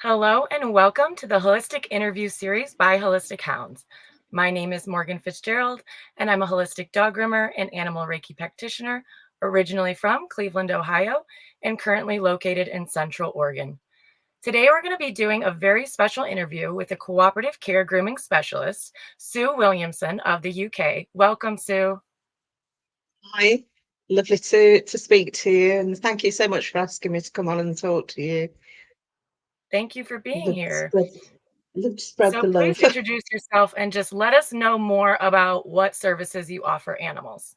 Hello and welcome to the Holistic Interview Series by Holistic Hounds. My name is Morgan Fitzgerald, and I'm a holistic dog groomer and animal Reiki practitioner, originally from Cleveland, Ohio, and currently located in Central Oregon. Today, we're going to be doing a very special interview with a cooperative care grooming specialist, Sue Williamson of the UK. Welcome, Sue. Hi, lovely to speak to you, and thank you so much for asking me to come on and talk to you. Thank you for being Love to here. spread, love to spread So, the please love. introduce yourself and just let us know more about what services you offer animals.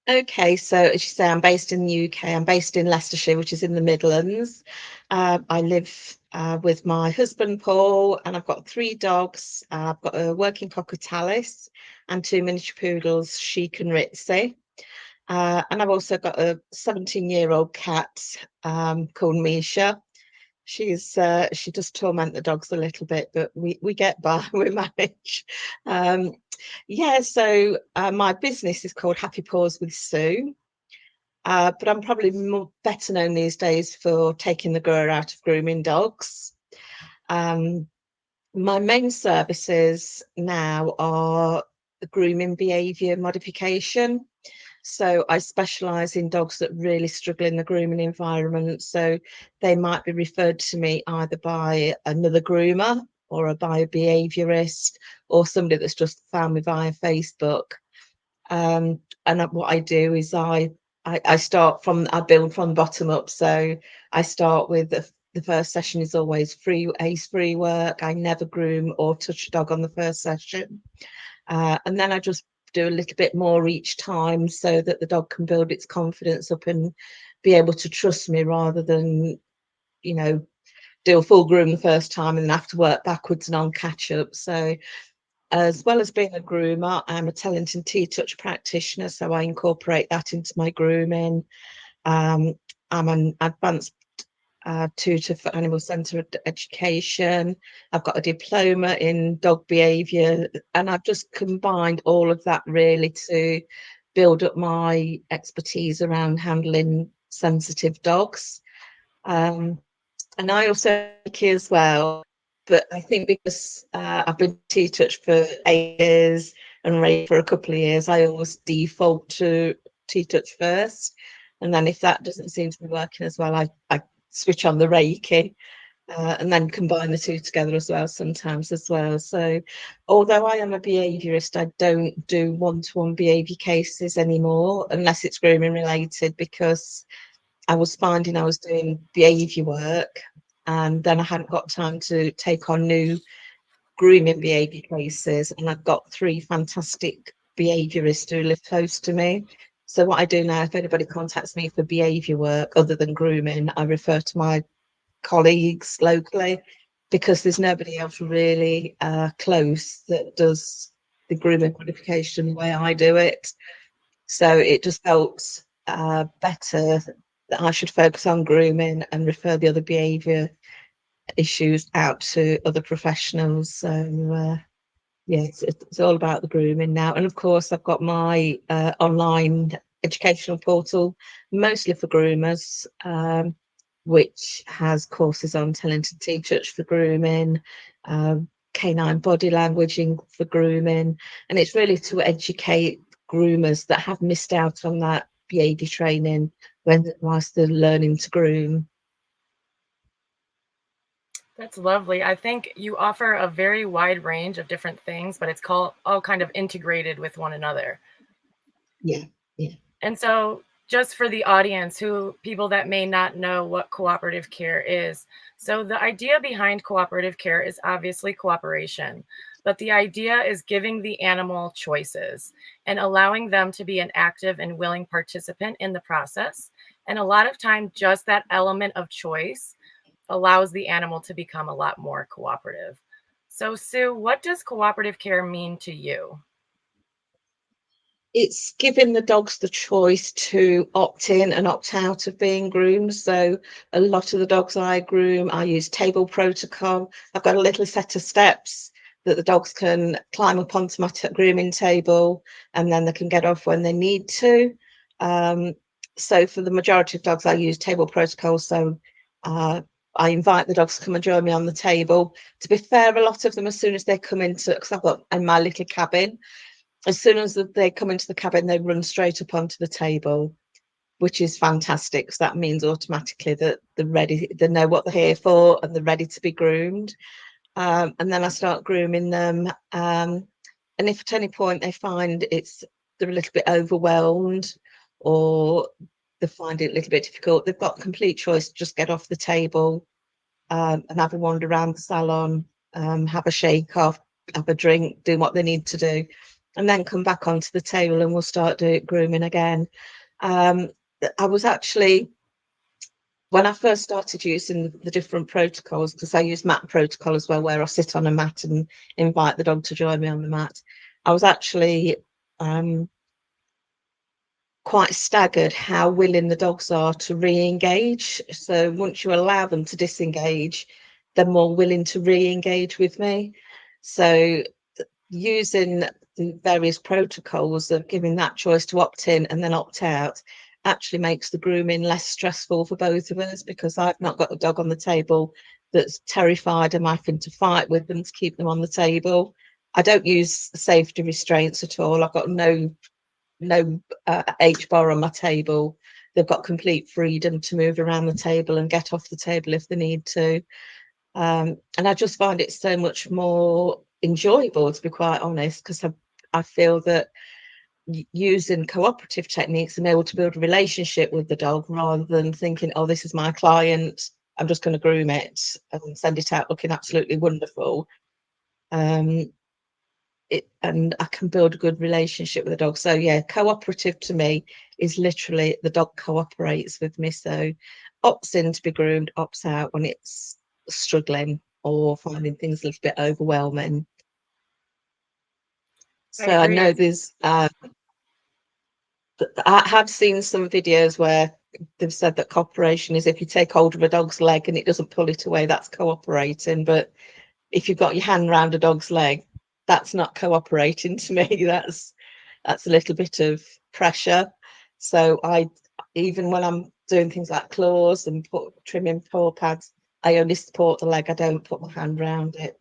Okay, so as you say, I'm based in the UK. I'm based in Leicestershire, which is in the Midlands. I live with my husband Paul, and I've got three dogs. I've got a working cocker Tallis and two miniature poodles, Chic and Ritzy. And I've also got a 17-year-old cat called Misha. She does torment the dogs a little bit, but we get by, we manage. Um, yeah, so my business is called Happy Paws with Sue, but I'm probably more better known these days for taking the grur out of grooming dogs. Um, my main services now are the grooming behaviour modification. So I specialise in dogs that really struggle in the grooming environment. So they might be referred to me either by another groomer or by a behaviourist or somebody that's just found me via Facebook. And what I do is I build from the bottom up. So I start with the first session is always free, ACE free work. I never groom or touch a dog on the first session. And then I just do a little bit more each time so that the dog can build its confidence up and be able to trust me rather than, you know, do a full groom the first time and then have to work backwards and on catch up. So as well as being a groomer, I'm a talent and T-touch practitioner, so I incorporate that into my grooming. Um, I'm an advanced tutor for animal centred education. I've got a diploma in dog behaviour, and I've just combined all of that really to build up my expertise around handling sensitive dogs. Um, and I also Reiki as well, but I think because I've been T-touch for 8 years and Reiki for a couple of years, I always default to T-touch first. And then if that doesn't seem to be working as well, I switch on the Reiki and then combine the two together as well sometimes as well. So although I am a behaviourist, I don't do one-to-one behaviour cases anymore unless it's grooming related, because I was finding I was doing behaviour work and then I hadn't got time to take on new grooming behaviour cases. And I've got three fantastic behaviourists who live close to me. So what I do now, if anybody contacts me for behaviour work other than grooming, I refer to my colleagues locally, because there's nobody else really close that does the grooming modification the way I do it. So it just felt better that I should focus on grooming and refer the other behaviour issues out to other professionals. So yeah, it's all about the grooming now. And of course, I've got my online educational portal, mostly for groomers, which has courses on talent and T-touch for grooming, canine body languaging for grooming, and it's really to educate groomers that have missed out on that behaviour training whilst they're learning to groom. That's lovely. I think you offer a very wide range of different things, but it's all kind of integrated with one another. Yeah, yeah. And so, just for the audience, who people that may not know what cooperative care is, so the idea behind cooperative care is obviously cooperation, but the idea is giving the animal choices and allowing them to be an active and willing participant in the process. And a lot of time, just that element of choice allows the animal to become a lot more cooperative. So, Sue, what does cooperative care mean to you? It's giving the dogs the choice to opt in and opt out of being groomed. So a lot of the dogs I groom, I use table protocol. I've got a little set of steps that the dogs can climb up onto my grooming table, and then they can get off when they need to. Um, so for the majority of dogs, I use table protocol. So uh, I invite the dogs to come and join me on the table. To be fair, a lot of them, as soon as they come into, because I've got in my little cabin, as soon as they come into the cabin, they run straight up onto the table, which is fantastic because that means automatically that they're ready, they know what they're here for, and they're ready to be groomed. And then I start grooming them. And if at any point they find they're a little bit overwhelmed, or they find it a little bit difficult, they've got complete choice to just get off the table, and have a wander around the salon, have a shake off, have a drink, do what they need to do, and then come back onto the table and we'll start doing grooming again. Um, I was actually, when I first started using the different protocols, because I use mat protocol as well, where I sit on a mat and invite the dog to join me on the mat, I was actually quite staggered how willing the dogs are to re-engage. So once you allow them to disengage, they're more willing to re-engage with me. So using the various protocols of giving that choice to opt in and then opt out actually makes the grooming less stressful for both of us, because I've not got a dog on the table that's terrified I'm having to fight with them to keep them on the table. I don't use safety restraints at all. I've got no H bar on my table. They've got complete freedom to move around the table and get off the table if they need to. And I just find it so much more enjoyable, to be quite honest, because I feel that using cooperative techniques, I'm able to build a relationship with the dog rather than thinking, oh, this is my client, I'm just going to groom it and send it out looking absolutely wonderful. Um, and I can build a good relationship with the dog. So yeah, cooperative to me is literally the dog cooperates with me. So opts in to be groomed, opts out when it's struggling or finding things a little bit overwhelming. I So I agree. know I have seen some videos where they've said that cooperation is if you take hold of a dog's leg and it doesn't pull it away, that's cooperating. But if you've got your hand around a dog's leg, that's not cooperating to me. That's a little bit of pressure. So I, even when I'm doing things like claws and trimming paw pads, I only support the leg. I don't put my hand around it,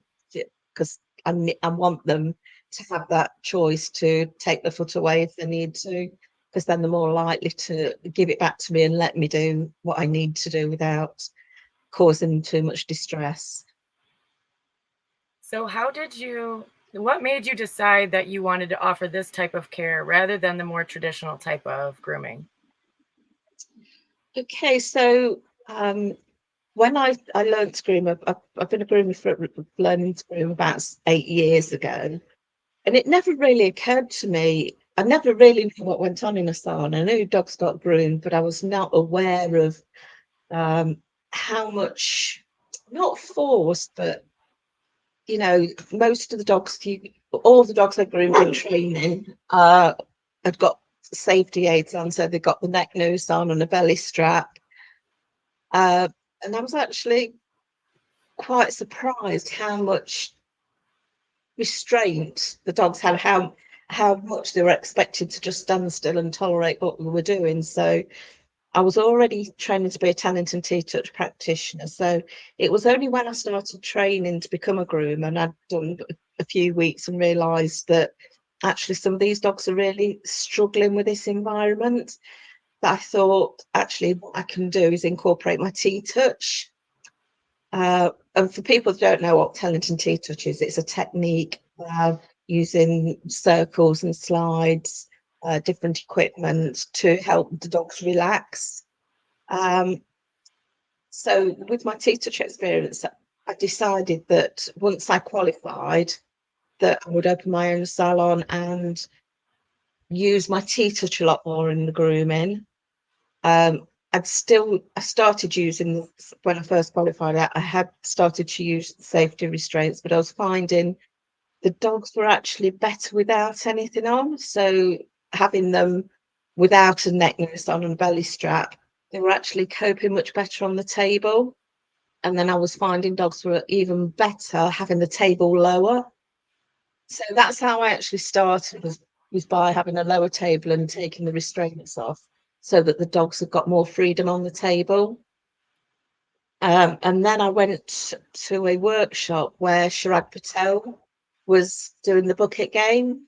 because I want them to have that choice to take the foot away if they need to, because then they're more likely to give it back to me and let me do what I need to do without causing too much distress. So, what made you decide that you wanted to offer this type of care rather than the more traditional type of grooming? Okay, so when I learned to groom, I've been a groomer for learning to groom about 8 years ago, and it never really occurred to me. I never really knew what went on in a salon. I knew dogs got groomed, but I was not aware of um, how much, not force, but most of the dogs, all the dogs I groomed in training, had got safety aids on, so they got the neck noose on and a belly strap. Uh, and I was actually quite surprised how much restraint the dogs had, how much they were expected to just stand still and tolerate what we were doing. So I was already training to be a talent and T-touch practitioner. So it was only when I started training to become a groomer and I'd done a few weeks and realised that actually some of these dogs are really struggling with this environment, that I thought actually what I can do is incorporate my T-touch. And for people that don't know what Tellington T-touch is, it's a technique using circles and slides, different equipment to help the dogs relax. Um, so with my T-touch experience, I decided that once I qualified, that I would open my own salon and use my T-touch a lot more in the grooming. I started using, when I first qualified, I had started to use safety restraints, but I was finding the dogs were actually better without anything on. So having them without a neck noose on and belly strap, they were actually coping much better on the table. And then I was finding dogs were even better having the table lower. So that's how I actually started, was by having a lower table and taking the restraints off so that the dogs have got more freedom on the table. And then I went to a workshop where Chirag Patel was doing the bucket game,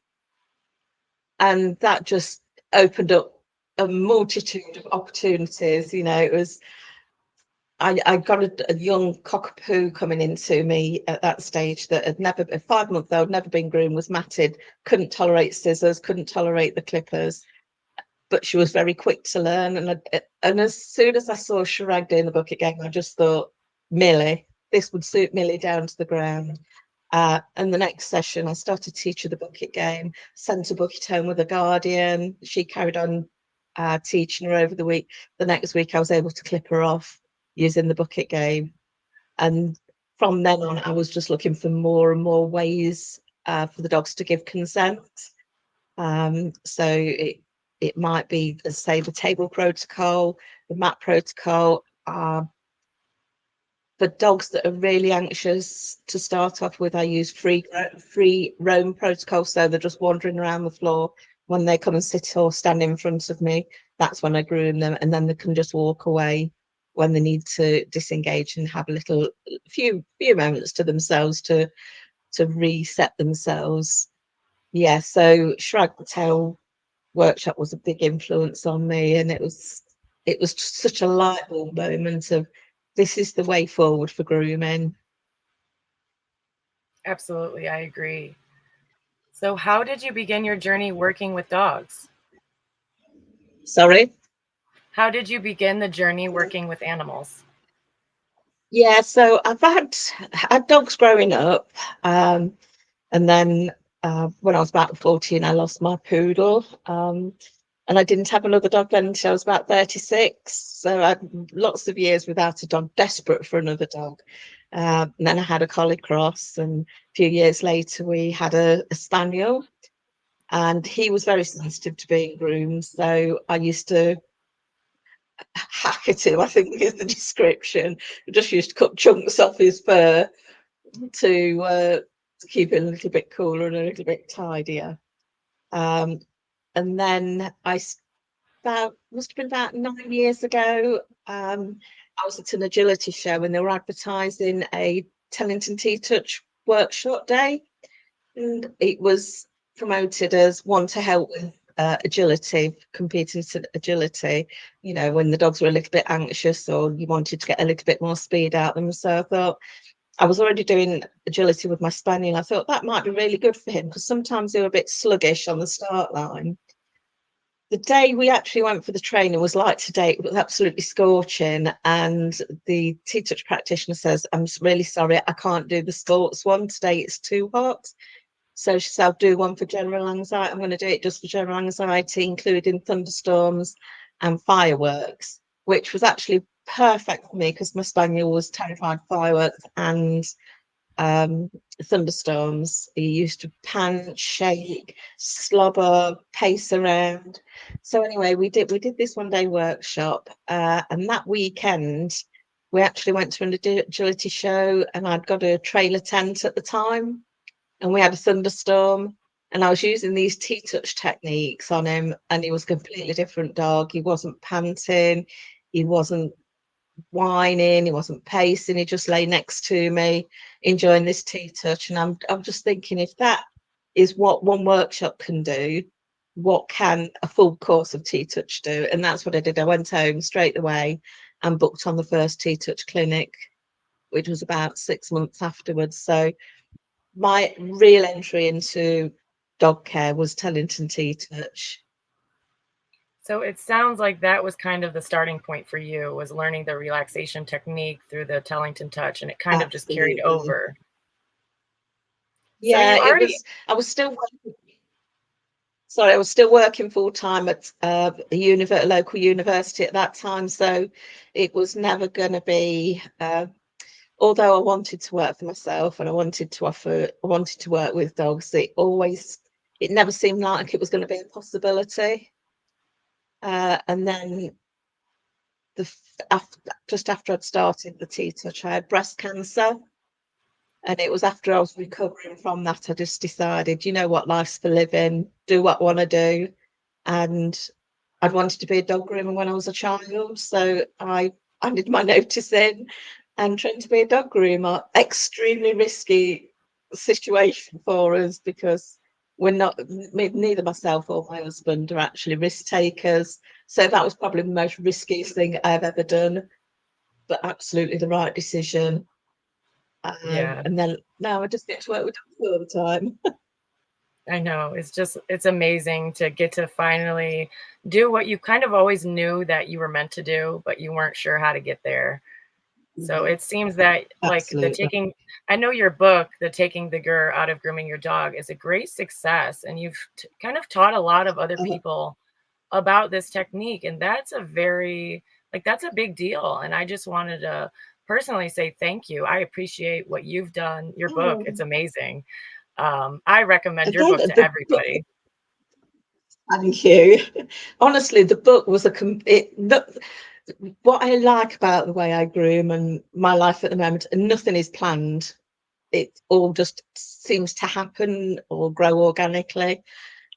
and that just opened up a multitude of opportunities. You know, it was I got a young cockapoo coming into me at that stage that had never, a 5 month old, never been groomed, was matted, couldn't tolerate scissors, couldn't tolerate the clippers, but she was very quick to learn. And as soon as I saw Chirag doing the bucket game, I just thought, Millie, this would suit Millie down to the ground. And the next session, I started teaching the bucket game, sent a bucket home with a guardian. She carried on teaching her over the week. The next week, I was able to clip her off using the bucket game. And from then on, I was just looking for more and more ways for the dogs to give consent. So it might be, as say, the table protocol, the mat protocol. For dogs that are really anxious, to start off with, I use free roam protocol, so they're just wandering around the floor. When they come and sit or stand in front of me, that's when I groom them, and then they can just walk away when they need to disengage and have a little few moments to themselves to reset themselves. Yeah, so Shrag Patel workshop was a big influence on me, and it was just such a light bulb moment of, this is the way forward for grooming. Absolutely, I agree. So, how did you begin your journey working with dogs? Sorry. How did you begin the journey working with animals? Yeah, so I've had dogs growing up, um, and then when I was about 14, I lost my poodle, and I didn't have another dog then until I was about 36. So I had lots of years without a dog, desperate for another dog. And then I had a collie cross, and a few years later we had a spaniel, and he was very sensitive to being groomed. So I used to hack at him, I think is the description. I just used to cut chunks off his fur to keep it a little bit cooler and a little bit tidier. Um, and then about, must have been about 9 years ago, I was at an agility show and they were advertising a Tellington T-Touch workshop day, and it was promoted as one to help with agility, competing to agility, you know, when the dogs were a little bit anxious or you wanted to get a little bit more speed out of them. So I thought, I was already doing agility with my spaniel. I thought that might be really good for him because sometimes they were a bit sluggish on the start line. The day we actually went for the training was like today. It was absolutely scorching, and the T-Touch practitioner says, I'm really sorry, I can't do the sports one today, it's too hot. So she said, I'll do one for general anxiety. I'm going to do it just for general anxiety, including thunderstorms and fireworks, which was actually perfect for me because my spaniel was terrified of fireworks and thunderstorms. He used to pant, shake, slobber, pace around. So anyway, we did this 1 day workshop, and that weekend we actually went to an agility show, and I'd got a trailer tent at the time, and we had a thunderstorm. And I was using these T-touch techniques on him, and he was a completely different dog. He wasn't panting, he wasn't whining, he wasn't pacing, he just lay next to me, enjoying this T-touch. And I'm just thinking, if that is what one workshop can do, what can a full course of T-touch do? And that's what I did. I went home straight away and booked on the first T-touch clinic, which was about 6 months afterwards. So my real entry into dog care was Tellington T-touch. So it sounds like that was kind of the starting point for you, was learning the relaxation technique through the Tellington touch, and it kind of just carried Absolutely. over. So Yeah, you it already was. I was still sorry, I was still working full time at a local university at that time, so it was never going to be. Although I wanted to work for myself and I wanted to work with dogs, it never seemed like it was going to be a possibility. And then after, just after I'd started the T-touch, I had breast cancer. And it was after I was recovering from that, I just decided, you know what, life's for living, do what I want to do. And I'd wanted to be a dog groomer when I was a child. So I handed my notice in and trained to be a dog groomer. Extremely risky situation for us because we're not, neither myself or my husband are actually risk takers. So that was probably the most riskiest thing I've ever done, but absolutely the right decision. Yeah, And then now I just get to work with dogs all the time. I know. It's amazing to get to finally do what you kind of always knew that you were meant to do, but you weren't sure how to get there. So Yeah, it seems that like the absolutely. taking I know your book, The Taking the Gur Out of Grooming Your Dog, is a great success, and you've kind of taught a lot of other Uh, people about this technique, and that's a very that's a big deal, and I just wanted to personally say thank you. I appreciate what you've done. Your book, oh, it's amazing. I recommend your again, book to everybody. thank you. Honestly, the book was what I like about the way I groom and my life at the moment, and nothing is planned. It all just seems to happen or grow organically.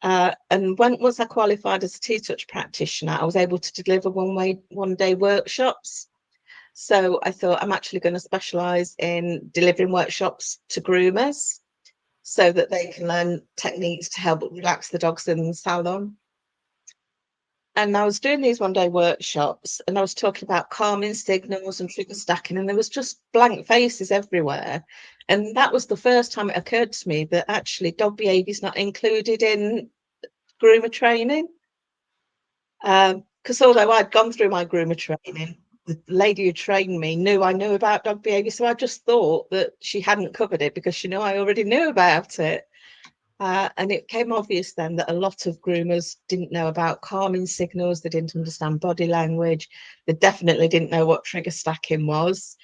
And once I qualified as a T-touch practitioner, I was able to deliver one day workshops. So I thought I'm actually going to specialise in delivering workshops to groomers so that they can learn techniques to help relax the dogs in the salon. And I was doing these one day workshops and I was talking about calming signals and trigger stacking, and there was just blank faces everywhere. And that was the first time it occurred to me that actually dog behaviour is not included in groomer training. Because although I'd gone through my groomer training, the lady who trained me knew I knew about dog behaviour. So I just thought that she hadn't covered it because she knew I already knew about it. And it became obvious then that a lot of groomers didn't know about calming signals, they didn't understand body language, they definitely didn't know what trigger stacking was.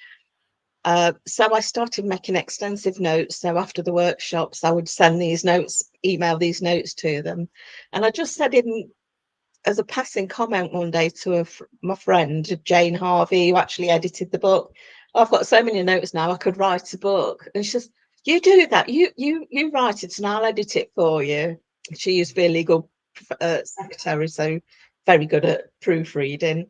So I started making extensive notes. So after the workshops, I would send these notes, email these notes to them. And I just said in as a passing comment one day to my friend Jane Harvey, who actually edited the book, I've got so many notes now, I could write a book. And she says, "You do that. You write it, and I'll edit it for you." She used to be a legal secretary, so very good at proofreading.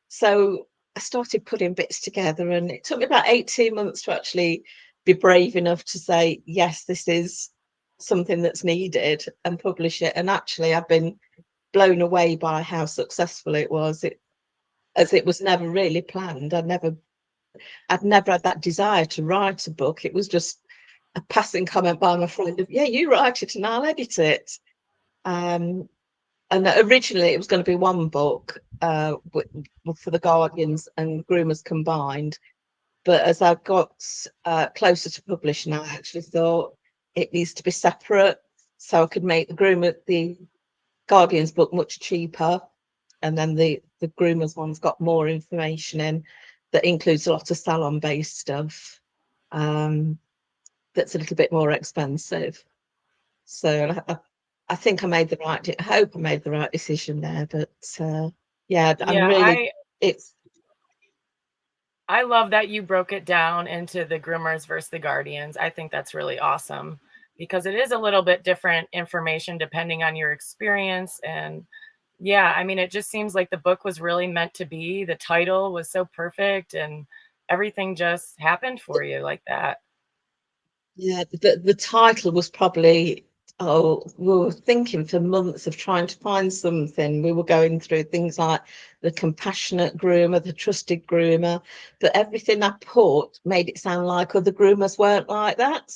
So I started putting bits together, and it took me about 18 months to actually be brave enough to say, yes, this is something that's needed, and publish it. And actually, I've been blown away by how successful it was. As it was never really planned. I'd never had that desire to write a book. It was just a passing comment by my friend of, yeah, you write it and I'll edit it. Um, and originally it was going to be one book for the Guardians and Groomers combined. But as I got closer to publishing, I actually thought it needs to be separate so I could make the Guardians book much cheaper, and then the groomers one's got more information in that includes a lot of salon based stuff, um, that's a little bit more expensive. So I think I made the right. I hope I made the right decision there. But yeah, I'm Yeah, really. It's I love that you broke it down into the groomers versus the guardians. I think that's really awesome because it is a little bit different information depending on your experience. And yeah, I mean, it just seems like the book was really meant to be. The title was so perfect and everything just happened for you like that. yeah. The title was probably. Oh, we were thinking for months of trying to find something. We were going through things like the compassionate groomer, the trusted groomer, but everything I put made it sound like other groomers weren't like that.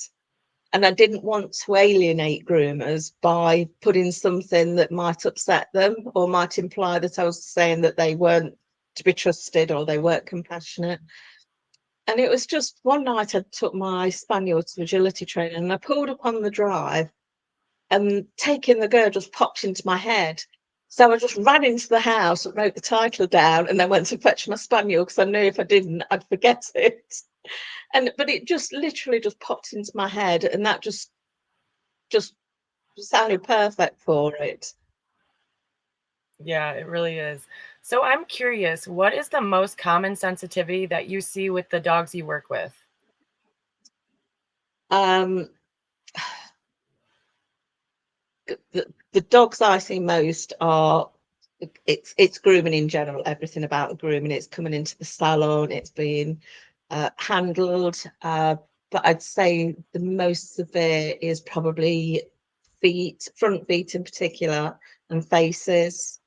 And I didn't want to alienate groomers by putting something that might upset them or might imply that I was saying that they weren't to be trusted or they weren't compassionate. And it was just one night I took my spaniel to agility training and I pulled up on the drive and taking the girl just popped into my head. So I just ran into the house and wrote the title down and then went to fetch my spaniel because I knew if I didn't, I'd forget it. And but it just literally just popped into my head, and that just sounded perfect for it. Yeah, it really is. So I'm curious, what is the most common sensitivity that you see with the dogs you work with? Um, the dogs I see most are it's grooming in general, everything about the grooming. It's coming into the salon, it's being handled. But I'd say the most severe is probably feet, front feet in particular, and faces.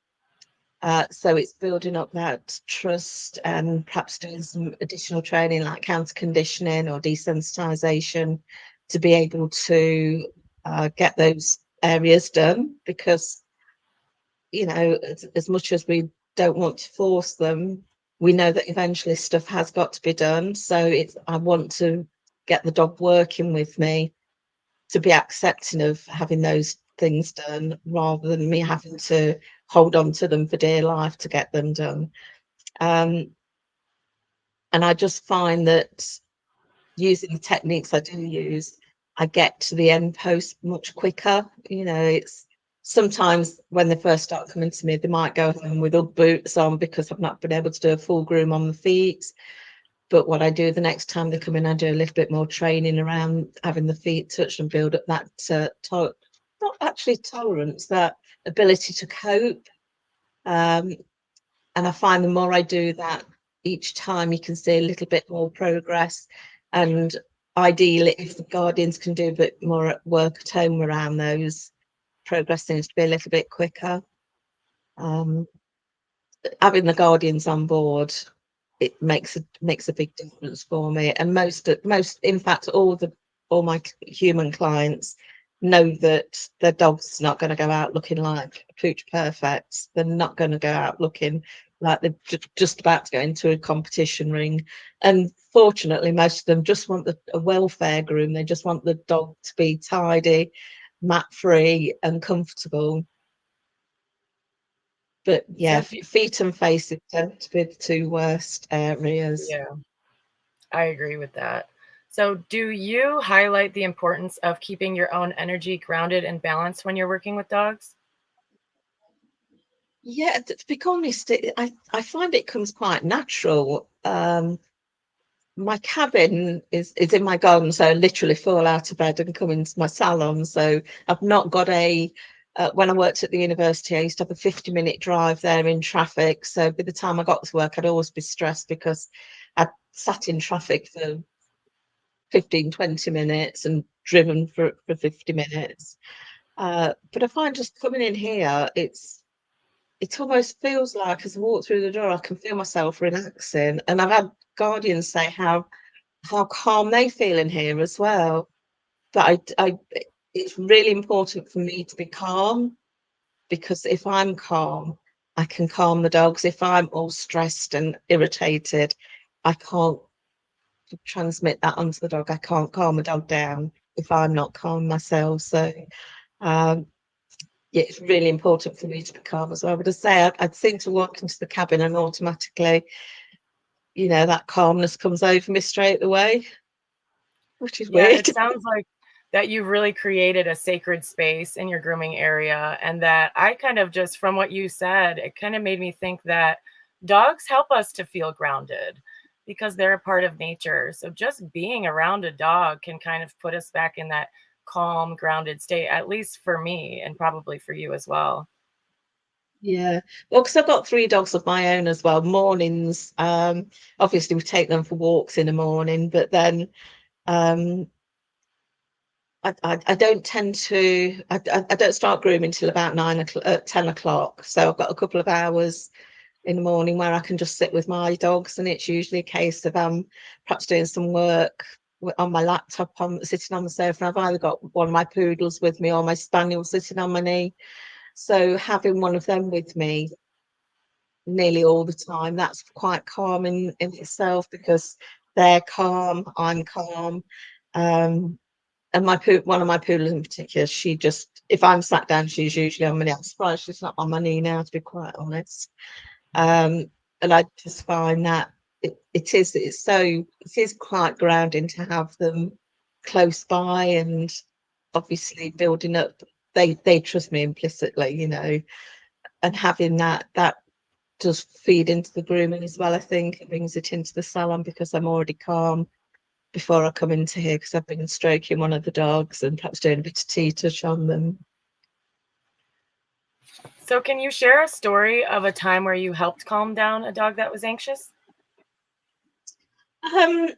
So it's building up that trust and perhaps doing some additional training like counter conditioning or desensitization to be able to get those areas done, because as much as we don't want to force them, we know that eventually stuff has got to be done. So I want to get the dog working with me to be accepting of having those things done, rather than me having to hold on to them for dear life to get them done. Um, and I just find that using the techniques I do use, I get to the end post much quicker. It's sometimes when they first start coming to me, they might go home with Ugg boots on because I've not been able to do a full groom on the feet. But what I do the next time they come in, I do a little bit more training around having the feet touched and build up that not actually tolerance, that ability to cope. Um, and I find the more I do that, each time you can see a little bit more progress. And ideally, if the guardians can do a bit more work at home around those, progress seems to be a little bit quicker. Um, Having the guardians on board, it makes a big difference for me. And most in fact all my human clients know that their dog's not going to go out looking like pooch perfect. They're not going to go out looking like they're just about to go into a competition ring. And fortunately, most of them just want a welfare groom. They just want the dog to be tidy, mat free and comfortable. But yeah, So, feet and faces tend to be the two worst areas. yeah, I agree with that. So, do you highlight the importance of keeping your own energy grounded and balanced when you're working with dogs? Yeah, to be honest, I find it comes quite natural. My cabin is in my garden, so I literally fall out of bed and come into my salon. So I've not got when I worked at the university, I used to have a 50-minute drive there in traffic. So by the time I got to work, I'd always be stressed because I'd sat in traffic for 15, 20 minutes and driven for 50 minutes. But I find just coming in here, it almost feels like as I walk through the door, I can feel myself relaxing. And I've had guardians say how calm they feel in here as well. But it's really important for me to be calm, because if I'm calm, I can calm the dogs. If I'm all stressed and irritated, I can't transmit that onto the dog. I can't calm a dog down if I'm not calm myself. So um, yeah, it's really important for me to be calm as well. But I say I'd seem to walk into the cabin and automatically, that calmness comes over me straight away, which is Yeah, weird. it sounds like that you really created a sacred space in your grooming area. And that I kind of just, from what you said, it kind of made me think that dogs help us to feel grounded because they're a part of nature. So just being around a dog can kind of put us back in that calm, grounded state, at least for me and probably for you as well. Yeah. Well, because I've got three dogs of my own as well. Mornings, obviously we take them for walks in the morning, but then um I don't tend to I don't start grooming till about 9 o'clock 10 o'clock. So I've got a couple of hours in the morning where I can just sit with my dogs, and it's usually a case of perhaps doing some work on my laptop, sitting on the sofa. I've either got one of my poodles with me or my spaniel sitting on my knee. So having one of them with me nearly all the time, that's quite calm in itself, because they're calm, I'm calm. Um, and one of my poodles in particular, she just, if I'm sat down, she's usually on my knee. I'm surprised she's not on my knee now, to be quite honest. Um, and I just find that it is quite grounding to have them close by, and obviously building up. They trust me implicitly, and having that does feed into the grooming as well. I think it brings it into the salon because I'm already calm before I come into here, because I've been stroking one of the dogs and perhaps doing a bit of tea touch on them. So, can you share a story of a time where you helped calm down a dog that was anxious? Um,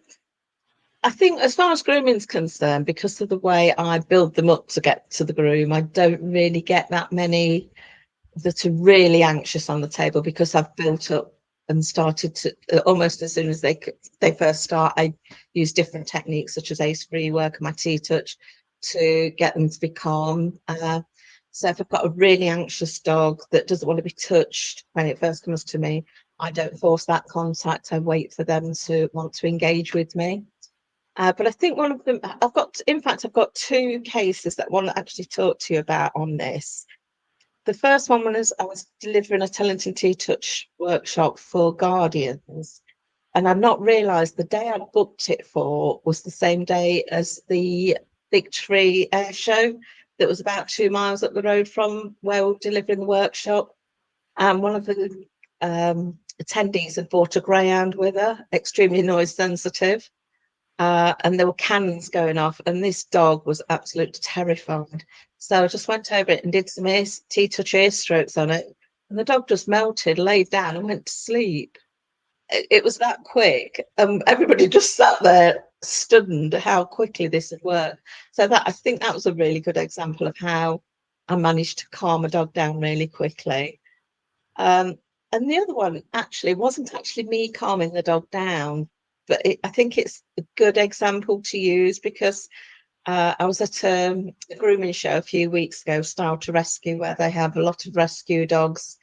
I think as far as grooming's concerned, because of the way I build them up to get to the groom, I don't really get that many that are really anxious on the table because I've built up and started to almost as soon as they first start. I use different techniques such as ace-free work and my T-touch to get them to be calm. So if I've got a really anxious dog that doesn't want to be touched when it first comes to me, I don't force that contact. I wait for them to want to engage with me. But I think one of them, in fact, I've got two cases that I want to actually talk to you about on this. The first one was I was delivering a talented T-touch workshop for Guardians, and I'd not realised the day I'd booked it for was the same day as the Victory Air Show that was about 2 miles up the road from where we were delivering the workshop. And one of the attendees had brought a greyhound with her, extremely noise sensitive. And there were cannons going off, and this dog was absolutely terrified. So I just went over it and did some T-touch ear strokes on it, and the dog just melted, laid down, and went to sleep. It was that quick. Everybody just sat there stunned how quickly this had worked. So that I think that was a really good example of how I managed to calm a dog down really quickly. Um, and the other one actually wasn't actually me calming the dog down, but I think it's a good example to use because I was at a grooming show a few weeks ago, Style to Rescue, where they have a lot of rescue dogs,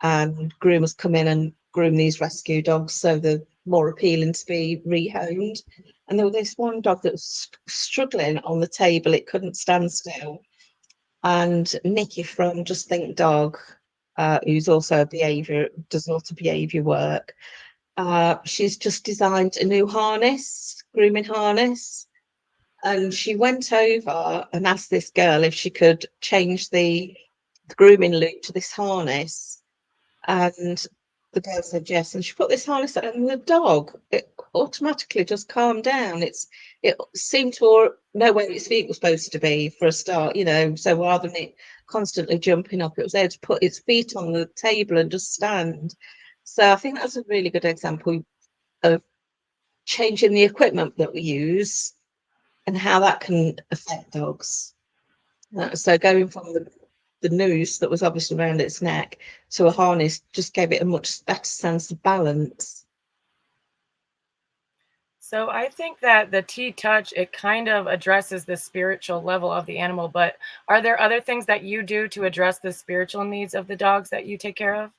and groomers come in and groom these rescue dogs so they're more appealing to be rehomed. And there was this one dog that was struggling on the table, it couldn't stand still. And Nikki from Just Think Dog, who's also does a lot of behaviour work. She's just designed a new harness, grooming harness, and she went over and asked this girl if she could change the grooming loop to this harness. And the girl said yes, and she put this harness on, and the dog it automatically just calmed down. It seemed to know where its feet were supposed to be for a start, so rather than it constantly jumping up, it was able to put its feet on the table and just stand. So I think that's a really good example of changing the equipment that we use and how that can affect dogs. So going from the noose that was obviously around its neck to a harness just gave it a much better sense of balance. So I think that the T-touch, it kind of addresses the spiritual level of the animal, but are there other things that you do to address the spiritual needs of the dogs that you take care of?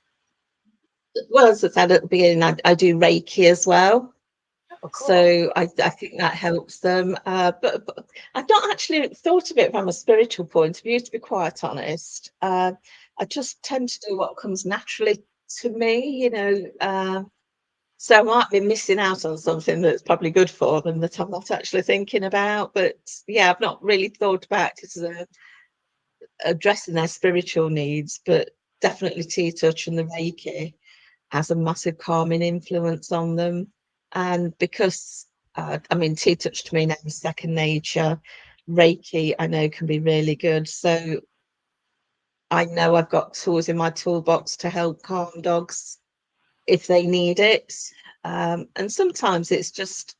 Well, as I said at the beginning, I do Reiki as well. Oh, cool. So I think that helps them. But I've not actually thought of it from a spiritual point of view, to be quite honest. I just tend to do what comes naturally to me. So I might be missing out on something that's probably good for them that I'm not actually thinking about. But yeah, I've not really thought about it as addressing their spiritual needs, but definitely T-touch and the Reiki has a massive calming influence on them. And because, I mean, T-touch to me now is second nature. Reiki, I know, can be really good. So I know I've got tools in my toolbox to help calm dogs if they need it. And sometimes it's just,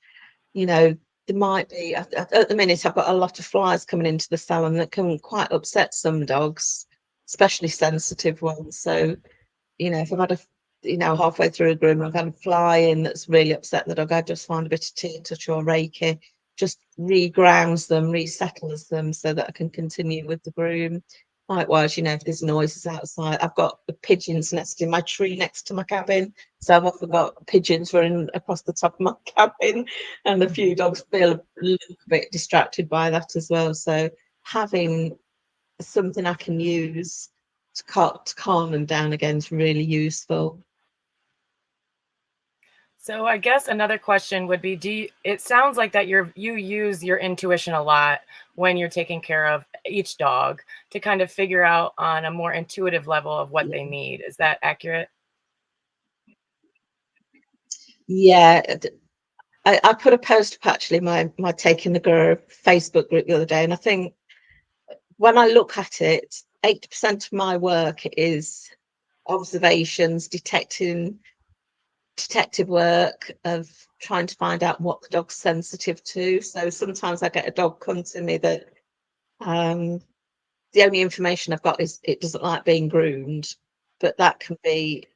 you know, there might be, at the minute, I've got a lot of flies coming into the salon that can quite upset some dogs, especially sensitive ones. So if I've had halfway through a groom, I've had a fly in that's really upset the dog, I just find a bit of T-touch or Reiki, just regrounds them, resettles them so that I can continue with the groom. Likewise, if there's noises outside, I've got the pigeons nesting in my tree next to my cabin. So I've often got pigeons running across the top of my cabin, and a few dogs feel a little bit distracted by that as well. So having something I can use to calm them down again is really useful. So I guess another question would be, it sounds like that you use your intuition a lot when you're taking care of each dog to kind of figure out on a more intuitive level of what they need. Is that accurate? Yeah, I put a post up actually my Taking the Girl Facebook group the other day, and I think when I look at it, 80% of my work is observations, detecting detective work of trying to find out what the dog's sensitive to. So sometimes I get a dog come to me that the only information I've got is it doesn't like being groomed, but that can be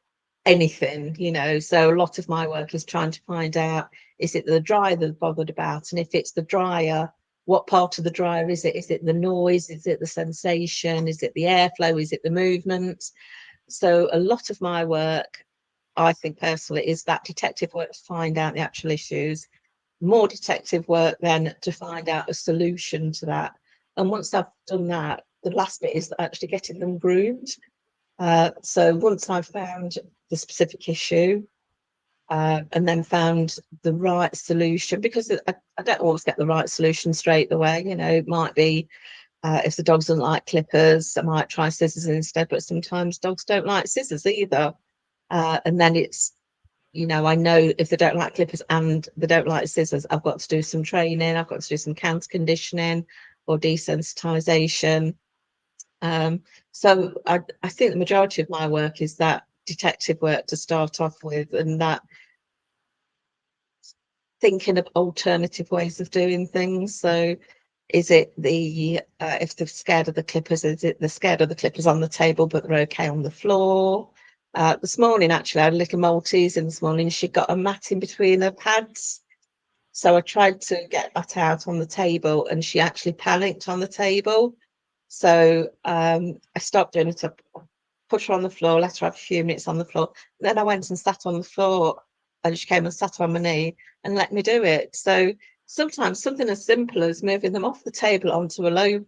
anything, you know. So a lot of my work is trying to find out, is it the dryer they're bothered about? And if it's the dryer, what part of the dryer is it? Is it the noise? Is it the sensation? Is it the airflow? Is it the movement? So a lot of my work, I think personally, is that detective work to find out the actual issues, more detective work then to find out a solution to that. And once I've done that, the last bit is actually getting them groomed. So once I've found the specific issue, and then found the right solution, because I don't always get the right solution straight away. You know, it might be if the dog doesn't like clippers, I might try scissors instead, but sometimes dogs don't like scissors either. And then it's, you know, I know if they don't like clippers and they don't like scissors, I've got to do some training, I've got to do some counter conditioning or desensitization. So I think the majority of my work is that detective work to start off with, and that thinking of alternative ways of doing things. So is it the if they're scared of the clippers, is it they're scared of the clippers on the table but they're okay on the floor? This morning actually I had a little Maltese in this morning, she got a mat in between her pads, so I tried to get that out on the table and she actually panicked on the table. So I stopped doing it, I put her on the floor, let her have a few minutes on the floor. Then I went and sat on the floor and she came and sat on my knee and let me do it. So sometimes something as simple as moving them off the table onto a low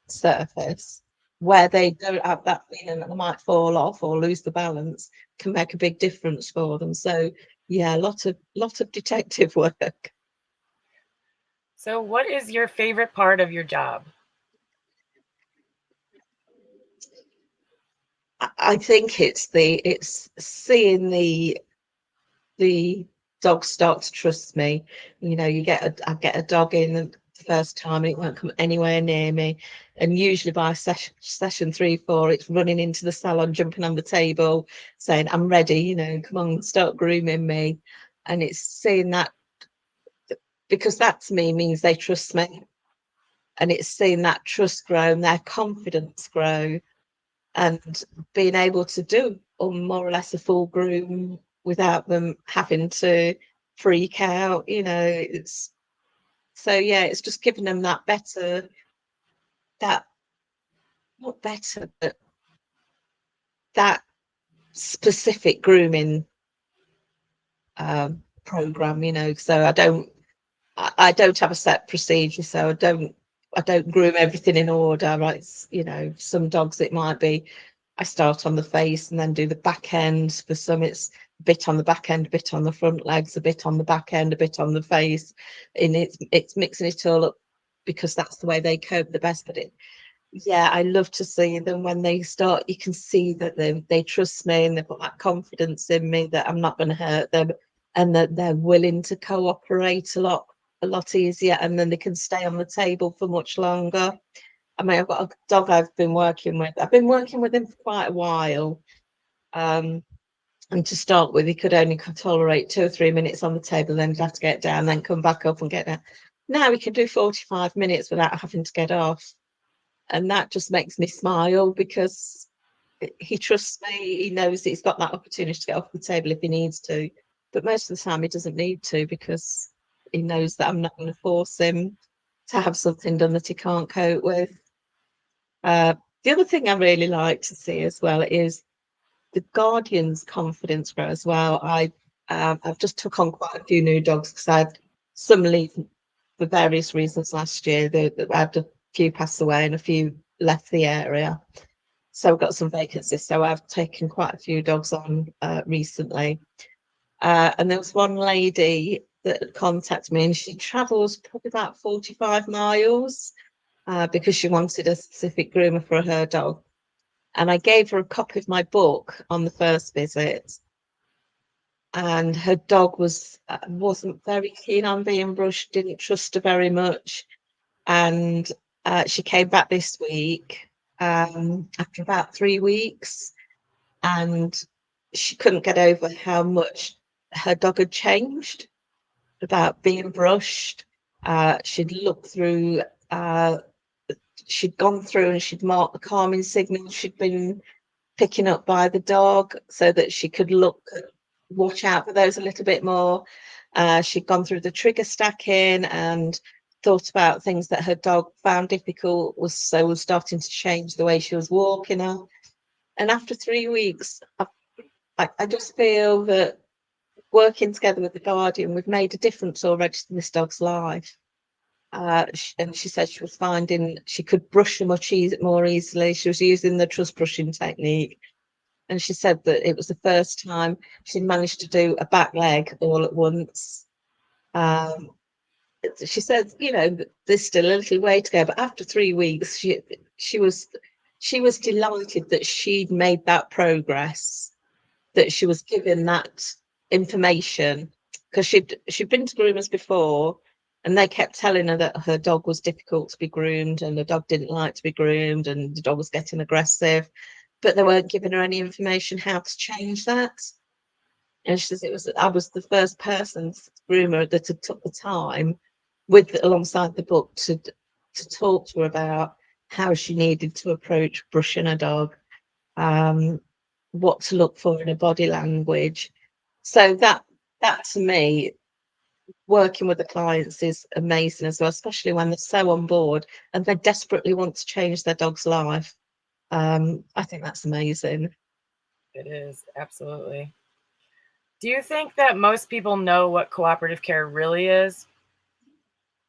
surface where they don't have that feeling that they might fall off or lose the balance can make a big difference for them. So yeah, lot of detective work. So, what is your favorite part of your job? I think it's seeing the dog start to trust me. You know, I get a dog in the first time and it won't come anywhere near me. And usually by session 3, 4, it's running into the salon, jumping on the table, saying, I'm ready, you know, come on, start grooming me. And it's seeing that, because that to me means they trust me. And it's seeing that trust grow and their confidence grow, and being able to do more or less a full groom without them having to freak out, you know. It's so yeah, it's just giving them that better, that not better, but that specific grooming program, you know. So I don't have a set procedure, so I don't groom everything in order. Right, it's, you know, some dogs it might be I start on the face and then do the back end. For some, it's a bit on the back end, a bit on the front legs, a bit on the back end, a bit on the face. And it's mixing it all up because that's the way they cope the best. But yeah, I love to see them when they start. You can see that they trust me and they've got that confidence in me that I'm not going to hurt them, and that they're willing to cooperate a lot easier, and then they can stay on the table for much longer. I mean, I've got a dog I've been working with. I've been working with him for quite a while. Um, and to start with, he could only tolerate 2 or 3 minutes on the table, then he'd have to get down, then come back up and get down. Now he can do 45 minutes without having to get off. And that just makes me smile because he trusts me. He knows that he's got that opportunity to get off the table if he needs to. But most of the time, he doesn't need to because he knows that I'm not going to force him to have something done that he can't cope with. The other thing I really like to see as well is the guardian's confidence grow as well. I've just took on quite a few new dogs because I had some leave for various reasons last year. I had a few pass away and a few left the area, so we've got some vacancies. So I've taken quite a few dogs on recently. And there was one lady that contacted me, and she travels probably about 45 miles because she wanted a specific groomer for her dog. And I gave her a copy of my book on the first visit, and her dog wasn't very keen on being brushed, didn't trust her very much. And she came back this week after about 3 weeks, and she couldn't get over how much her dog had changed, about being brushed. She'd looked through, she'd gone through and she'd marked the calming signals she'd been picking up by the dog so that she could watch out for those a little bit more. She'd gone through the trigger stacking and thought about things that her dog found difficult, was starting to change the way she was walking her. And after 3 weeks, I just feel that working together with the Guardian, we've made a difference already in this dog's life. And she said she was finding she could brush her more easily. She was using the truss brushing technique. And she said that it was the first time she'd managed to do a back leg all at once. Um, she said, there's still a little way to go, but after 3 weeks, she was she was delighted that she'd made that progress, that she was given that information, because she'd been to groomers before, and they kept telling her that her dog was difficult to be groomed, and the dog didn't like to be groomed, and the dog was getting aggressive, but they weren't giving her any information how to change that. And she says I was the first person, groomer, that had took the time alongside the book to talk to her about how she needed to approach brushing her dog, um, what to look for in her body language. So that to me, working with the clients is amazing as well, especially when they're so on board and they desperately want to change their dog's life. I think that's amazing. It is, absolutely. Do you think that most people know what cooperative care really is?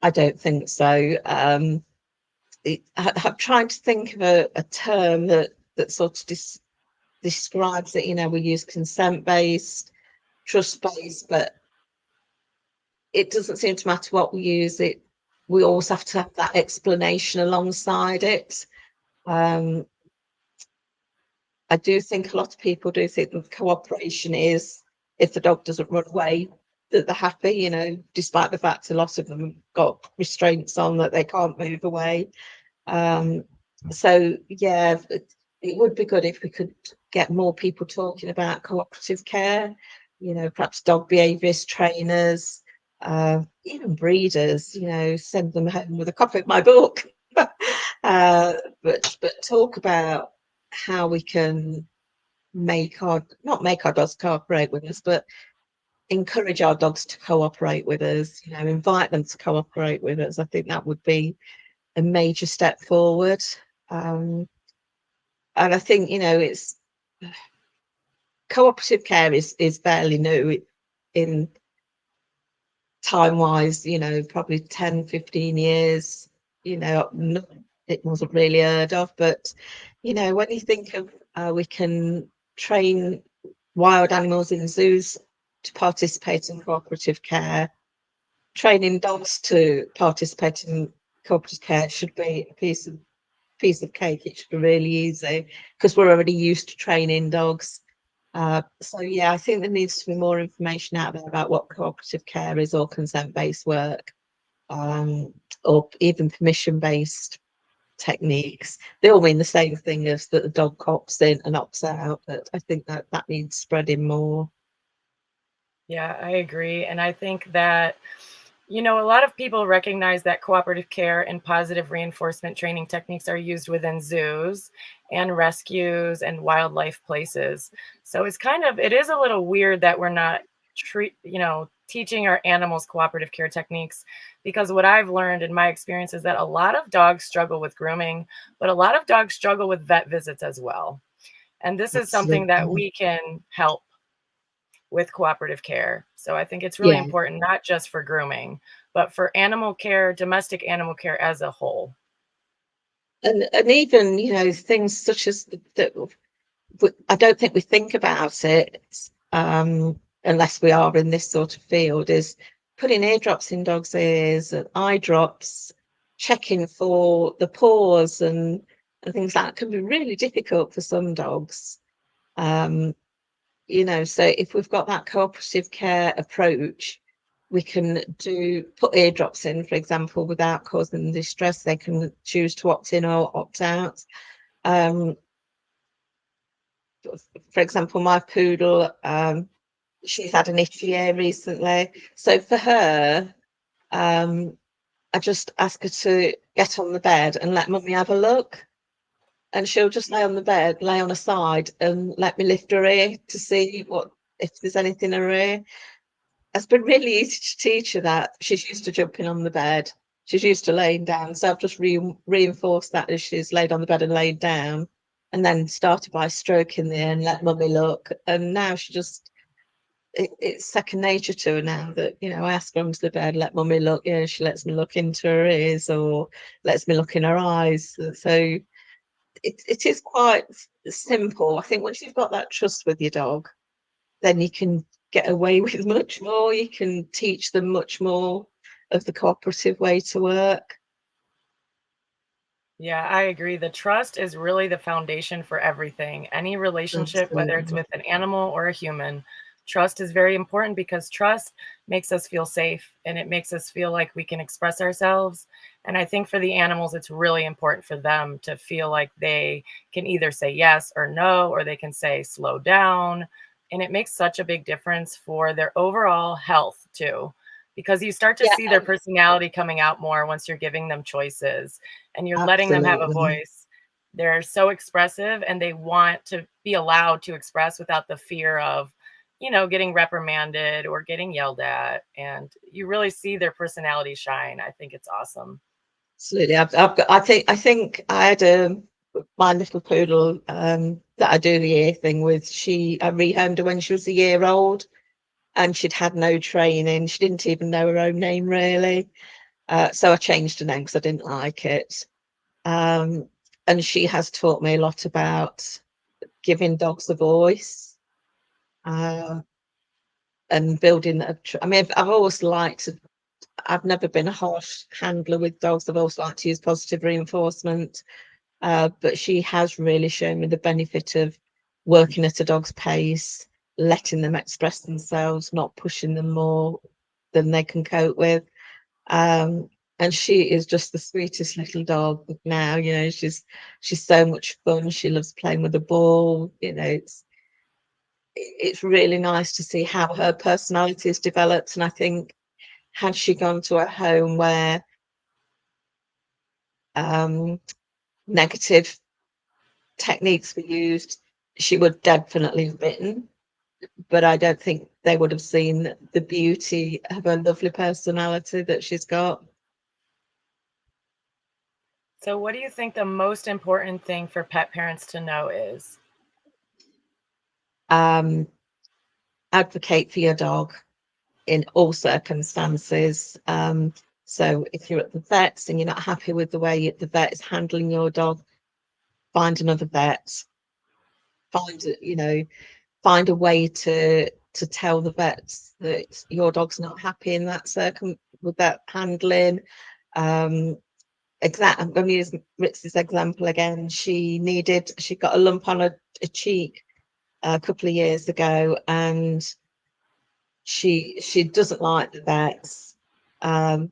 I don't think so. I'm trying to think of a term that sort of describes it. We use consent based, trust based, but it doesn't seem to matter what we use. We always have to have that explanation alongside it. Um, I do think a lot of people do think that cooperation is, if the dog doesn't run away, that they're happy, despite the fact a lot of them have got restraints on that they can't move away. Um, so yeah, it would be good if we could get more people talking about cooperative care, perhaps dog behaviourist trainers, even breeders, send them home with a copy of my book. But talk about how we can not make our dogs cooperate with us, but encourage our dogs to cooperate with us, invite them to cooperate with us. I think that would be a major step forward. Um, and I think, it's cooperative care is fairly new in time wise, probably 10, 15 years, it wasn't really heard of. But, when you think of we can train wild animals in zoos to participate in cooperative care, training dogs to participate in cooperative care should be a piece of cake. It should be really easy because we're already used to training dogs. So yeah, I think there needs to be more information out there about what cooperative care is, or consent-based work, or even permission-based techniques. They all mean the same thing, as that the dog opts in and opts out, but I think that needs spreading more. Yeah, I agree. And I think that, a lot of people recognize that cooperative care and positive reinforcement training techniques are used within zoos and rescues and wildlife places. So it is a little weird that we're not teaching our animals cooperative care techniques, because what I've learned in my experience is that a lot of dogs struggle with grooming, but a lot of dogs struggle with vet visits as well. And this is something that Absolutely. we can help with cooperative care. So I think it's really Yeah. important, not just for grooming, but for animal care, domestic animal care as a whole. And even, things such as that, I don't think we think about it, unless we are in this sort of field, is putting eardrops in dogs' ears and eye drops, checking for the paws and things like that can be really difficult for some dogs. Um, so if we've got that cooperative care approach, we can put eardrops in, for example, without causing them distress. They can choose to opt in or opt out. Um, for example, my poodle, she's had an itchy ear recently. So for her, um, I just ask her to get on the bed and let mummy have a look. And she'll just lay on the bed, lay on her side, and let me lift her ear to see what if there's anything in her ear. It's been really easy to teach her that. She's used to jumping on the bed. She's used to laying down. So I've just reinforced that as she's laid on the bed and laid down, and then started by stroking the ear and let mummy look. And now she just it's second nature to her now that I ask her onto the bed, let mummy look. She lets me look into her ears or lets me look in her eyes. So it is quite simple. I think once you've got that trust with your dog, then you can get away with much more. You can teach them much more of the cooperative way to work. Yeah, I agree. The trust is really the foundation for everything. Any relationship, whether it's Absolutely. with an animal or a human, trust is very important because trust makes us feel safe and it makes us feel like we can express ourselves. And I think for the animals, it's really important for them to feel like they can either say yes or no, or they can say slow down. And it makes such a big difference for their overall health, too, because you start to Yeah, see their personality coming out more once you're giving them choices and you're letting them have a absolutely. voice. They're so expressive and they want to be allowed to express without the fear of, getting reprimanded or getting yelled at. And you really see their personality shine. I think it's awesome. Absolutely. I've got, I think I had my little poodle that I do the ear thing with. I rehomed her when she was a year old, and she'd had no training. She didn't even know her own name really. So I changed her name because I didn't like it. Um, and she has taught me a lot about giving dogs a voice, uh, and building I mean, I've always liked to, I've never been a harsh handler with dogs. I've always liked to use positive reinforcement. But she has really shown me the benefit of working at a dog's pace, letting them express themselves, not pushing them more than they can cope with. Um, and she is just the sweetest little dog now. She's so much fun. She loves playing with the ball. It's really nice to see how her personality has developed. And I think had she gone to a home where um, negative techniques were used, she would definitely have bitten. But I don't think they would have seen the beauty of her lovely personality that she's got. So, what do you think the most important thing for pet parents to know is? Um, Advocate for your dog in all circumstances. So if you're at the vet's and you're not happy with the way the vet is handling your dog, find another vet. Find find a way to tell the vets that your dog's not happy in that with that handling. Um, I'm going to use Ritz's example again. She got a lump on a cheek a couple of years ago, and she doesn't like the vets. Um,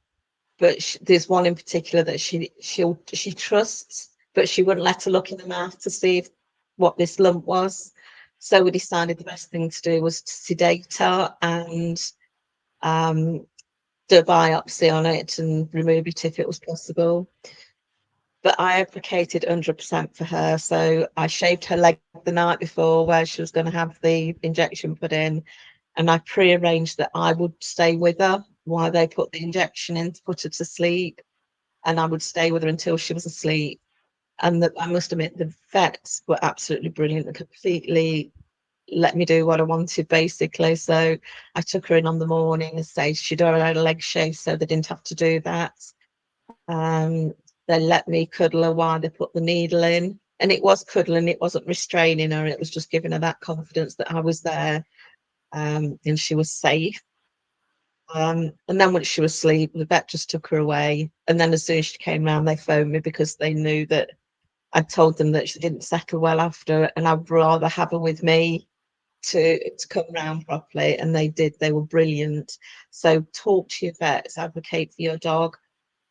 but there's one in particular that she trusts, but she wouldn't let her look in the mouth to see what this lump was. So we decided the best thing to do was to sedate her and um, do a biopsy on it and remove it if it was possible. But I advocated 100% for her. So I shaved her leg the night before where she was going to have the injection put in. And I pre-arranged that I would stay with her while they put the injection in to put her to sleep. And I would stay with her until she was asleep. And I must admit, the vets were absolutely brilliant and completely let me do what I wanted, basically. So I took her in on the morning and say she'd already had a leg shave, so they didn't have to do that. Um, they let me cuddle her while they put the needle in. And it was cuddling, it wasn't restraining her, it was just giving her that confidence that I was there, and she was safe. And then once she was asleep, the vet just took her away. And then as soon as she came round, they phoned me because they knew that I'd told them that she didn't settle well after, and I'd rather have her with me to come round properly. And they did. They were brilliant. So talk to your vets, advocate for your dog.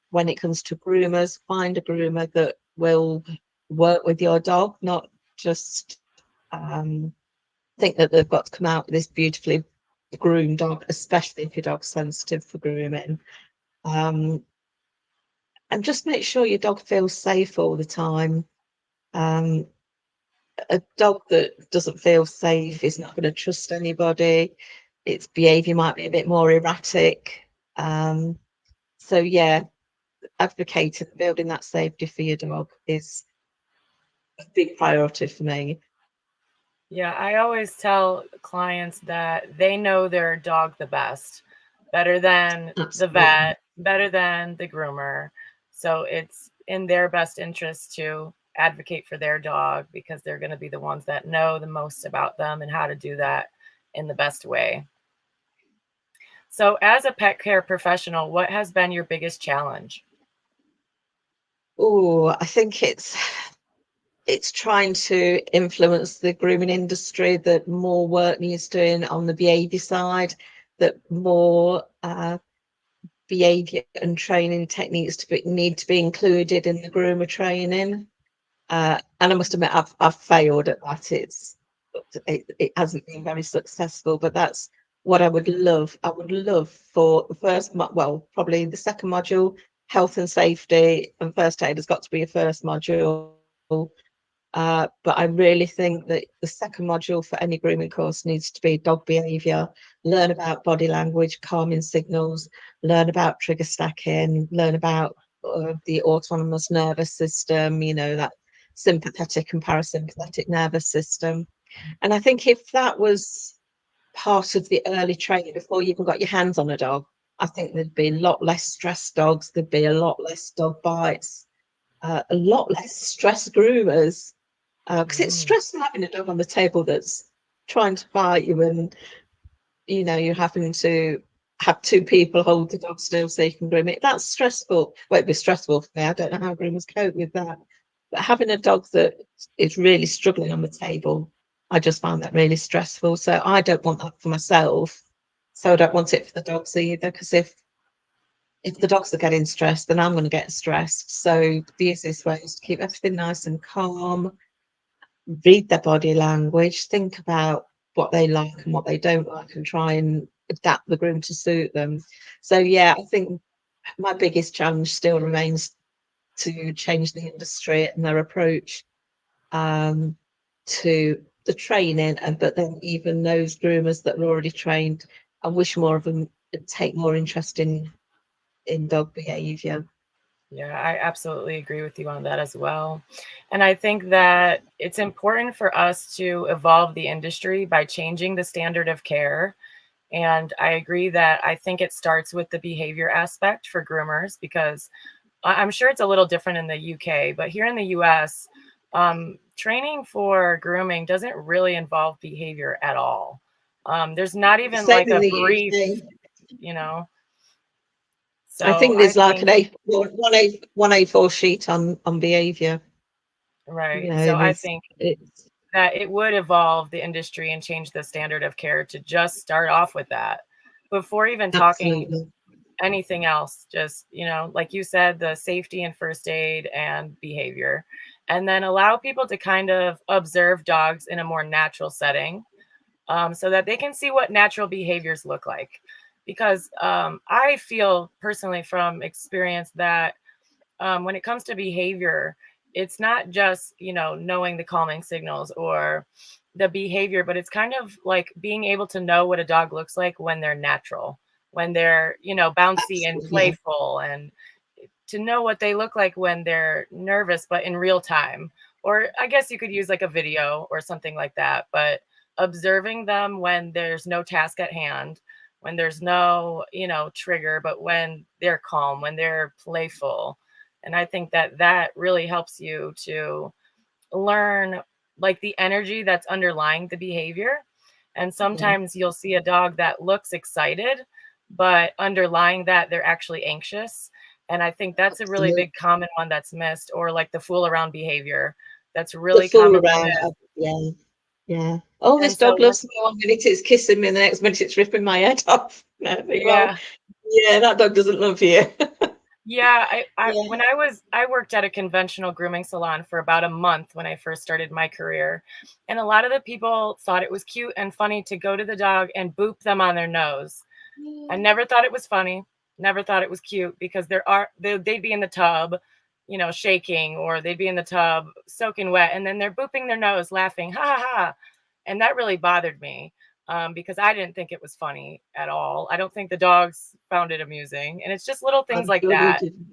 When it comes to groomers, find a groomer that will work with your dog, not just think that they've got to come out with this beautifully groom dog, especially if your dog's sensitive for grooming. Um, and just make sure your dog feels safe all the time. Um, a dog that doesn't feel safe is not going to trust anybody. Its behaviour might be a bit more erratic. Um, so yeah, advocating building that safety for your dog is a big priority for me. Yeah, I always tell clients that they know their dog the best, better than the Absolutely. vet, better than the groomer. So it's in their best interest to advocate for their dog because they're going to be the ones that know the most about them and how to do that in the best way. So, as a pet care professional, what has been your biggest challenge? Oh, I think it's trying to influence the grooming industry that more work needs doing on the behaviour side, that more behaviour and training techniques need to be included in the groomer training. And I must admit, I've failed at that. It hasn't been very successful, but that's what I would love. I would love for the well, probably the second module, health and safety, and first aid has got to be a first module. But I really think that the second module for any grooming course needs to be dog behaviour, learn about body language, calming signals, learn about trigger stacking, learn about the autonomous nervous system, that sympathetic and parasympathetic nervous system. And I think if that was part of the early training before you even got your hands on a dog, I think there'd be a lot less stressed dogs, there'd be a lot less dog bites, a lot less stress groomers, because it's Mm, stressful having a dog on the table that's trying to bite you, and you're having to have two people hold the dog still so you can groom it. That's stressful. Well, it'd be stressful for me. I don't know how groomers cope with that. But having a dog that is really struggling on the table, I just find that really stressful. So I don't want that for myself. So I don't want it for the dogs either, because if the dogs are getting stressed, then I'm going to get stressed. So the easiest way is to keep everything nice and calm, read their body language, think about what they like and what they don't like, and try and adapt the groom to suit them. So yeah, I think my biggest challenge still remains to change the industry and their approach um, to the training, and but then even those groomers that are already trained, I wish more of them would take more interest in dog behaviour. yeah, I absolutely agree with you on that as well. And I think that it's important for us to evolve the industry by changing the standard of care. And I agree that I think it starts with the behavior aspect for groomers because I'm sure it's a little different in the UK, but here in the US, training for grooming doesn't really involve behavior at all. There's not The even same like in a the brief, UK. you know. I So think I there's like think one A4 sheet on behaviour. right. So I There's think it's that it would evolve the industry and change the standard of care to just start off with that before even talking absolutely anything else. Just, like you said, the safety and first aid and behavior. And then allow people to kind of observe dogs in a more natural setting so that they can see what natural behaviors look like. Because I feel personally from experience that when it comes to behavior, it's not just, knowing the calming signals or the behavior, but it's kind of like being able to know what a dog looks like when they're natural, when they're, bouncy and absolutely yeah. playful, and to know what they look like when they're nervous, but in real time. Or I guess you could use like a video or something like that, but observing them when there's no task at hand, when there's no, trigger, but when they're calm, when they're playful. And I think that that really helps you to learn like the energy that's underlying the behavior. And Yeah, sometimes you'll see a dog that looks excited, but underlying that, they're actually anxious. And I think that's a really absolutely. big common one that's missed, or like the fool around behavior. That's The really fool commonly around. missed. Yeah, yeah. Oh, this And dog so, loves me. 1 minute it's kissing me, and the next minute it's ripping my head off. And I think, well, yeah, yeah, that dog doesn't love you. Yeah, Yeah. when I worked at a conventional grooming salon for about a month when I first started my career, and a lot of the people thought it was cute and funny to go to the dog and boop them on their nose. I never thought it was funny, never thought it was cute because they'd be in the tub, you know, shaking, or they'd be in the tub soaking wet, and then they're booping their nose, laughing, ha ha ha, and that really bothered me because I didn't think it was funny at all. I don't think the dogs found it amusing, and it's just little things I'm like sure you that. didn't.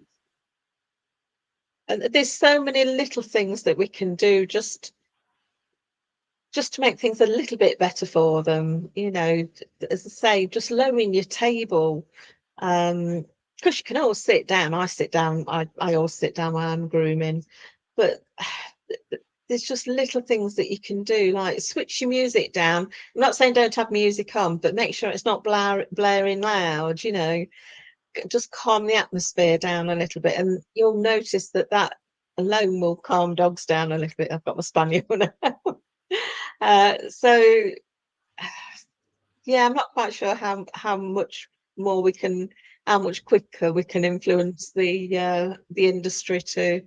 And there's so many little things that we can do just to make things a little bit better for them. You know, as I say, just lowering your table. Because you can always sit down. I sit down. I always sit down when I'm grooming, but there's just little things that you can do, like switch your music down. I'm not saying don't have music on, but make sure it's not blaring loud. You know, just calm the atmosphere down a little bit, and you'll notice that that alone will calm dogs down a little bit. I've got my spaniel now. So yeah, I'm not quite sure how much more we can, how much quicker we can influence the industry to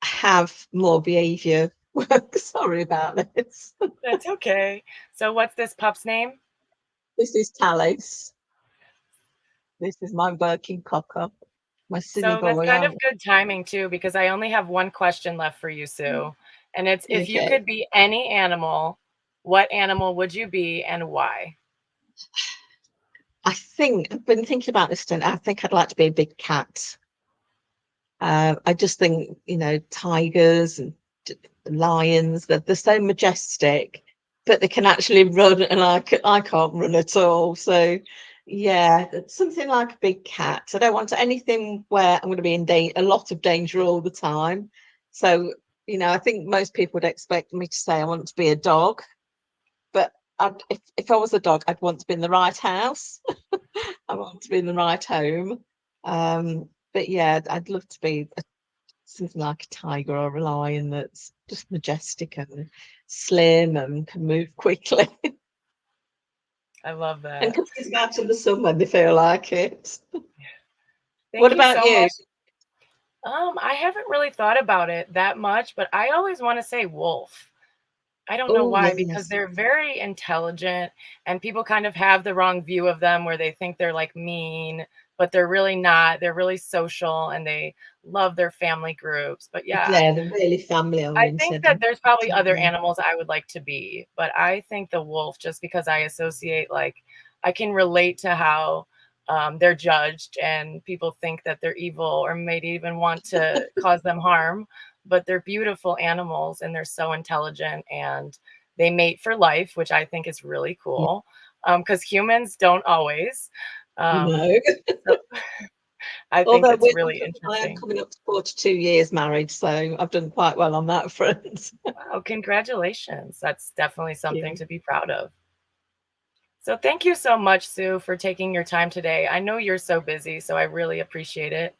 have more behaviour work. Sorry about this. That's okay. So what's this pup's name? This is Talis. This is my working cocker, my silly So that's boy. kind of good timing too, because I only have one question left for you, Sue. And it's, if you Okay. could be any animal, what animal would you be and why? I think I've been thinking about this. I think I'd like to be a big cat. I just think, you know, tigers and lions, they're so majestic, but they can actually run, and I can't run at all. So, yeah, something like a big cat. I don't want anything where I'm going to be in a lot of danger all the time. So, you know, I think most people would expect me to say I want to be a dog, but if I was a dog, I'd want to be in the right house. I want to be in the right home. But yeah, I'd love to be something like a tiger or a lion that's just majestic and slim and can move quickly I love and that. can sit out in the sun when they feel like it. What Thank you about so you? much. I haven't really thought about it that much, but I always want to say wolf. I don't know Oh, why, because yes. they're very intelligent and people kind of have the wrong view of them where they think they're like mean, but they're really not. They're really social and they love their family groups. But yeah, Yeah, they're really family I think oriented, that there's probably aren't other they? animals I would like to be, but I think the wolf, just because I associate, like, I can relate to how they're judged and people think that they're evil or maybe even want to cause them harm, but they're beautiful animals and they're so intelligent and they mate for life, which I think is really Yeah, cool because humans don't always. Um, no. so I think Although it's really I am interesting. coming up to 42 years married, so I've done quite well on that front. Wow, congratulations. That's definitely something Yeah. to be proud of. So thank you so much, Sue, for taking your time today. I know you're so busy, so I really appreciate it.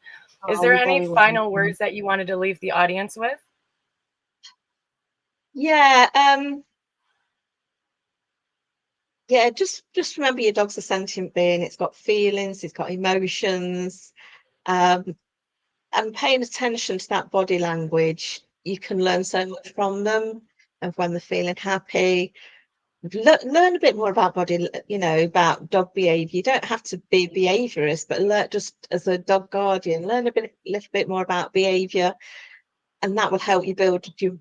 Is Oh, there you're any very welcome. final words that you wanted to leave the audience with? Yeah, yeah, just remember your dog's a sentient being. It's got feelings, it's got emotions. Um, and paying attention to that body language, you can learn so much from them. And when they're feeling happy, learn a bit more about you know, about dog behavior. You don't have to be a behaviorist, but learn, just as a dog guardian, learn little bit more about behavior, and that will help you build your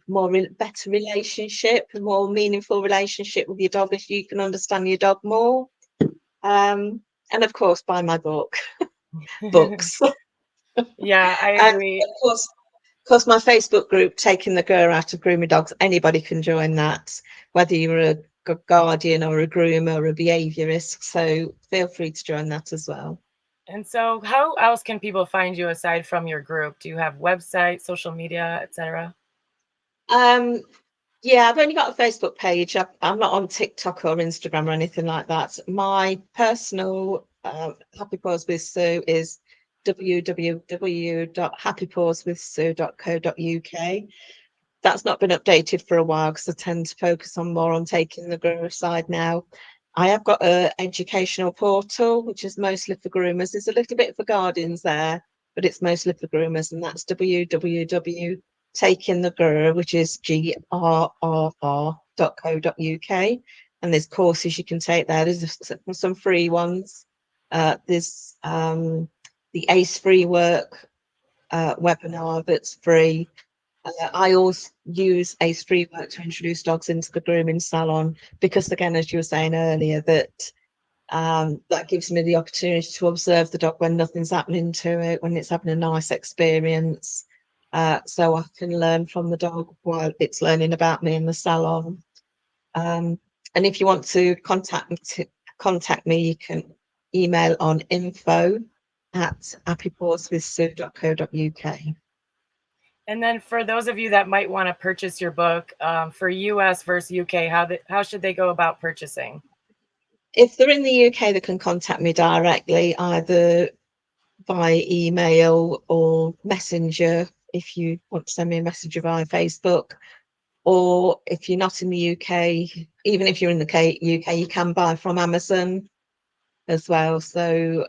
better relationship, a more meaningful relationship with your dog if you can understand your dog more. And of course, buy my books. Yeah, I And agree. of course, my Facebook group, Taking the Girl Out of Grooming Dogs, anybody can join that, whether you're a guardian or a groomer or a behaviourist. So feel free to join that as well. And so how else can people find you aside from your group? Do you have website, social media, etc.? Um, yeah, I've only got a Facebook page. I'm not on TikTok or Instagram or anything like that. My personal Happy Paws with Sue is www.happypawswithsue.co.uk. That's not been updated for a while because I tend to focus on more on taking the groomer side now. I have got an educational portal, which is mostly for groomers. There's a little bit for guardians there, but it's mostly for groomers, and that's www.takingthegrr, which is grrr.co.uk. And there's courses you can take there. There's some free ones. There's the ACE Free Work webinar that's free. I always use ACE Free Work to introduce dogs into the grooming salon because, again, as you were saying earlier, that gives me the opportunity to observe the dog when nothing's happening to it, when it's having a nice experience. So I can learn from the dog while it's learning about me in the salon. And if you want to contact me, you can email on info@happypawswithsue.co.uk. And then for those of you that might want to purchase your book, for US versus UK, how should they go about purchasing? If they're in the UK, they can contact me directly, either by email or messenger, if you want to send me a message via Facebook. Or if you're not in the UK, even if you're in the UK, you can buy from Amazon as well. So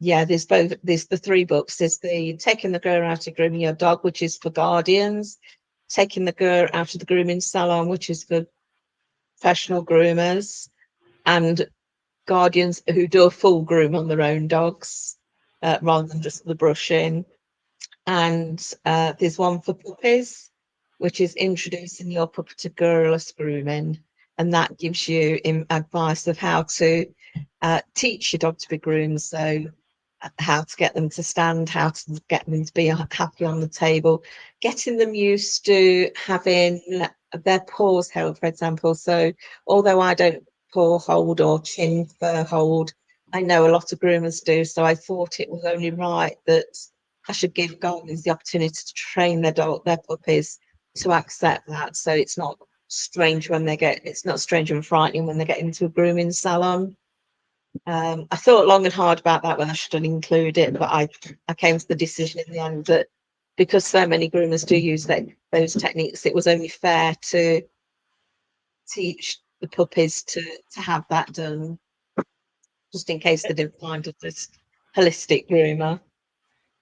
yeah, there's the three books. There's the Taking the Girl Out of Grooming Your Dog, which is for guardians, Taking the Girl Out of the Grooming Salon, which is for professional groomers, and guardians who do a full groom on their own dogs, rather than just the brushing. And there's one for puppies, which is introducing your puppy to girlless grooming, and that gives you advice of how to teach your dog to be groomed. So how to get them to stand, how to get them to be happy on the table, getting them used to having their paws held, for example. So although I don't paw hold or chin fur hold, I know a lot of groomers do. So I thought it was only right that I should give gardeners the opportunity to train their puppies to accept that. So it's not it's not strange and frightening when they get into a grooming salon. I thought long and hard about that, when I should include it, but I came to the decision in the end that because so many groomers do use those techniques, it was only fair to teach the puppies to have that done, just in case they didn't find it this holistic groomer.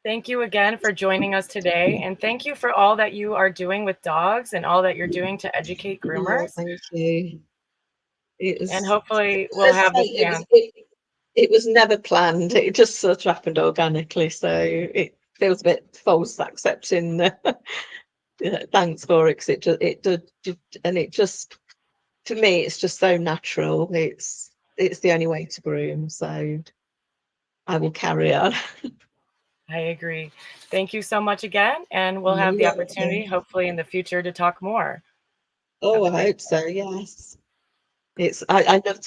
Thank you again for joining us today. And thank you for all that you are doing with dogs and all that you're doing to educate No, groomers. thank you. It And was, hopefully we'll as I have say, the chance. it was never planned. It just sort of happened organically. So it feels a bit false accepting thanks for it, because it did, and it just, to me, it's just so natural. It's the only way to groom. So I will carry on. I agree. Thank you so much again. And we'll have You're the opportunity, welcome. hopefully, in the future to talk more. Have Oh, a I great hope so. Yes, I love